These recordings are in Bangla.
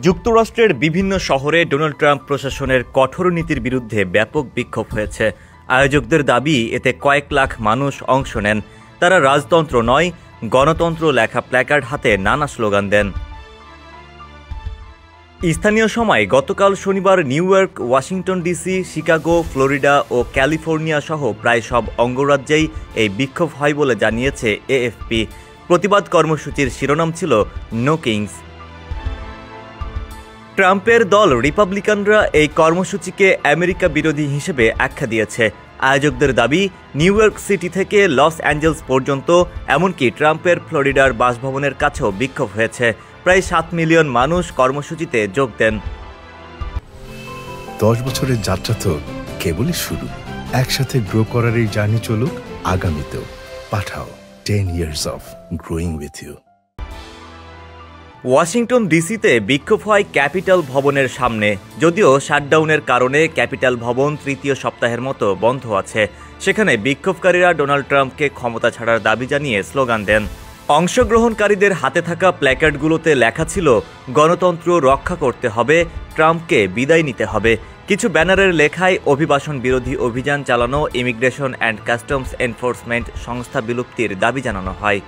যুক্তরাষ্ট্রের বিভিন্ন শহরে ডোনাল্ড ট্রাম্প প্রশাসনের কঠোর নীতির বিরুদ্ধে ব্যাপক বিক্ষোভ হয়েছে। আয়োজকদের দাবি, এতে কয়েক লাখ মানুষ অংশ নেন। তারা রাজতন্ত্র নয়, গণতন্ত্র লেখা প্ল্যাকার্ড হাতে নানা স্লোগান দেন। স্থানীয় সময় গতকাল শনিবার new York, Washington DC, Chicago, Florida ও ক্যালিফোর্নিয়া সহ প্রায় সব অঙ্গরাজ্যেই এই বিক্ষোভ হয় বলে জানিয়েছে এএফপি। প্রতিবাদ কর্মসূচির শিরোনাম ছিল নো কিংস। ট্রাম্পের দল রিপাবলিকানরা এই কর্মসূচিকে আমেরিকা বিরোধী হিসেবে আখ্যা দিয়েছে। আয়োজকদের দাবি, নিউ ইয়র্ক সিটি থেকে লস অ্যাঞ্জেলস পর্যন্ত, এমনকি ট্রাম্পের ফ্লোরিডার বাসভবনের কাছেও বিক্ষোভ হয়েছে। প্রায় 7 মিলিয়ন মানুষ কর্মসূচিতে যোগ দেন। 10 বছরের যাত্রা তো কেবলই শুরু। একসাথে গ্রো করার এই জার্নি চলুক আগামীতেও। পাঠাও 10 years of growing with you। Washington ডিসিতে বিক্ষোভ হয় ক্যাপিটাল ভবনের সামনে। যদিও শাটডাউনের কারণে ক্যাপিটাল ভবন তৃতীয় সপ্তাহের মতো বন্ধ আছে। সেখানে বিক্ষোভকারীরা ডোনাল্ড ট্রাম্পকে ক্ষমতা ছাড়ার দাবি জানিয়ে স্লোগান দেন। অংশগ্রহণকারীদের হাতে থাকা প্ল্যাকার্ডগুলোতে লেখা ছিল, গণতন্ত্র রক্ষা করতে হবে, ট্রাম্পকে বিদায় নিতে হবে। কিছু ব্যানারের লেখায় অভিবাসন বিরোধী অভিযান চালানো, ইমিগ্রেশন অ্যান্ড কাস্টমস এনফোর্সমেন্ট সংস্থা বিলুপ্তির দাবি জানানো হয়।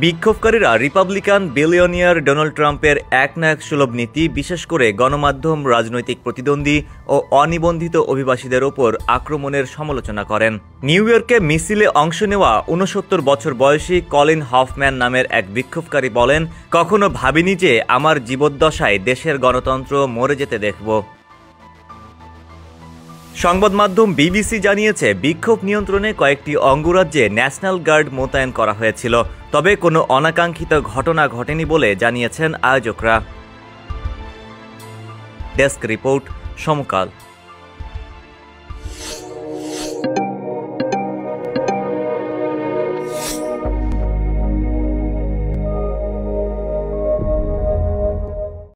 বিক্ষোভকারীরা রিপাবলিকান বিলিয়নিয়ার ডোনাল্ড ট্রাম্পের একনায়ক সুলভ নীতি, বিশেষ করে গণমাধ্যম, রাজনৈতিক প্রতিদ্বন্দ্বী ও অনিবন্ধিত অভিবাসীদের ওপর আক্রমণের সমালোচনা করেন। নিউ ইয়র্কে মিছিলে অংশ নেওয়া 69 বছর বয়সী কলিন হফম্যান নামের এক বিক্ষোভকারী বলেন, কখনো ভাবিনি যে আমার জীবদ্দশায় দেশের গণতন্ত্র মরে যেতে দেখব। সংবাদ মাধ্যম বিবিসি জানিয়েছে, বিক্ষোভ নিয়ন্ত্রণে কয়েকটি অঙ্গরাজ্যে ন্যাশনাল গার্ড মোতায়েন করা হয়েছিল। তবে কোনো অনাকাঙ্ক্ষিত ঘটনা ঘটেনি বলে জানিয়েছেন আয়োজকরা। ডেস্ক রিপোর্ট, সমকাল।